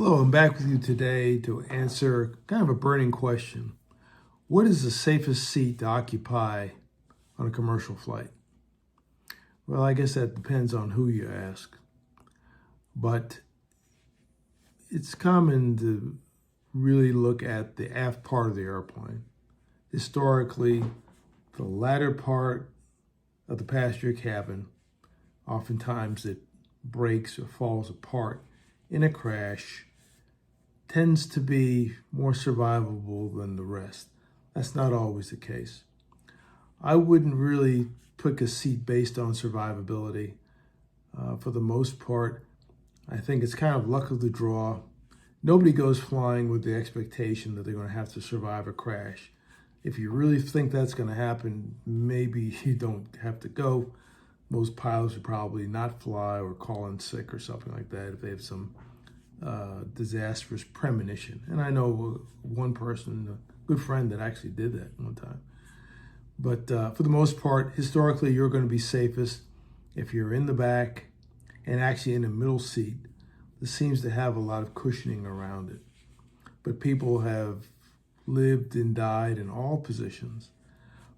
Hello, I'm back with you today to answer kind of a burning question. What is the safest seat to occupy on a commercial flight? Well, I guess that depends on who you ask. But it's common to really look at the aft part of the airplane. Historically, the latter part of the passenger cabin, oftentimes it breaks or falls apart in a crash, tends to be more survivable than the rest. That's not always the case. I wouldn't really pick a seat based on survivability. For the most part, I think it's kind of luck of the draw. Nobody goes flying with the expectation that they're going to have to survive a crash. If you really think that's going to happen, maybe you don't have to go. Most pilots would probably not fly or call in sick or something like that if they have some disastrous premonition. And I know one person, a good friend, that actually did that one time. But for the most part, historically, you're going to be safest if you're in the back and actually in the middle seat. This seems to have a lot of cushioning around it. But people have lived and died in all positions.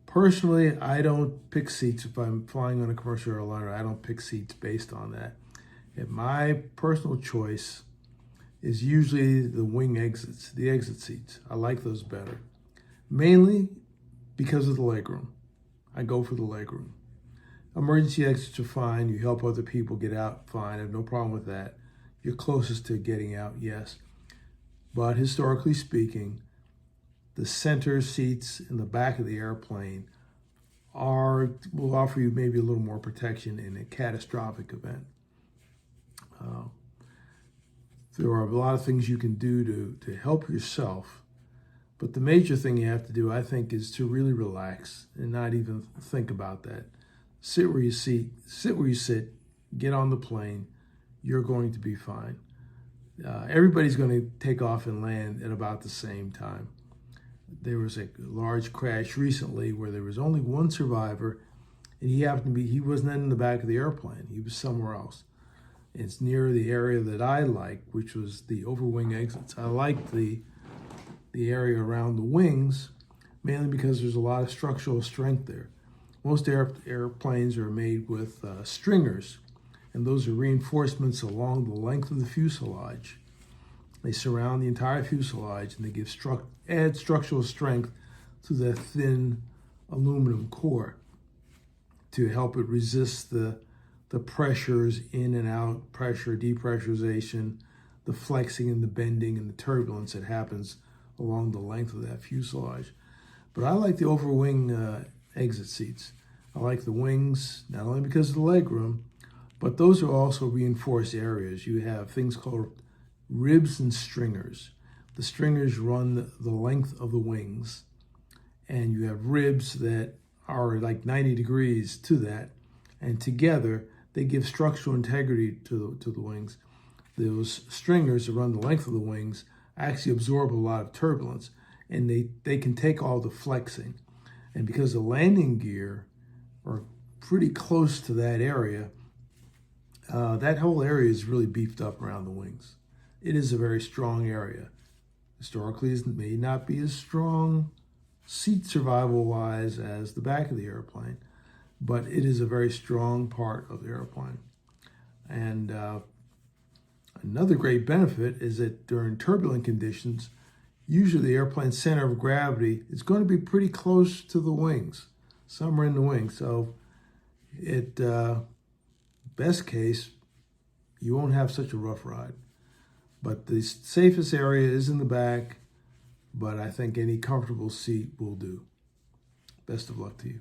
Personally, I don't pick seats if I'm flying on a commercial airliner. I don't pick seats based on that. And my personal choice is usually the wing exits, the exit seats. I like those better, mainly because of the legroom. I go for the legroom. Emergency exits are fine. You help other people get out, fine. I have no problem with that. You're closest to getting out, yes. But historically speaking, the center seats in the back of the airplane will offer you maybe a little more protection in a catastrophic event. There are a lot of things you can do to help yourself, but the major thing you have to do, I think, is to really relax and not even think about that. Sit where you sit, get on the plane, you're going to be fine. Everybody's going to take off and land at about the same time. There was a large crash recently where there was only one survivor, and he wasn't in the back of the airplane. He was somewhere else. It's near the area that I like, which was the overwing exits. I like the area around the wings, mainly because there's a lot of structural strength there. Most airplanes are made with stringers, and those are reinforcements along the length of the fuselage. They surround the entire fuselage, and they add structural strength to the thin aluminum core to help it resist the pressures in and out, pressure, depressurization, the flexing and the bending and the turbulence that happens along the length of that fuselage. But I like the overwing exit seats. I like the wings, not only because of the legroom, but those are also reinforced areas. You have things called ribs and stringers. The stringers run the length of the wings, and you have ribs that are like 90 degrees to that, and together they give structural integrity to the wings. Those stringers that run the length of the wings actually absorb a lot of turbulence, and they can take all the flexing. And because the landing gear are pretty close to that area, that whole area is really beefed up around the wings. It is a very strong area. Historically, it may not be as strong seat survival-wise as the back of the airplane, but it is a very strong part of the airplane. And another great benefit is that during turbulent conditions, usually the airplane's center of gravity is going to be pretty close to the wings, somewhere in the wings. So best case, you won't have such a rough ride. But the safest area is in the back, but I think any comfortable seat will do. Best of luck to you.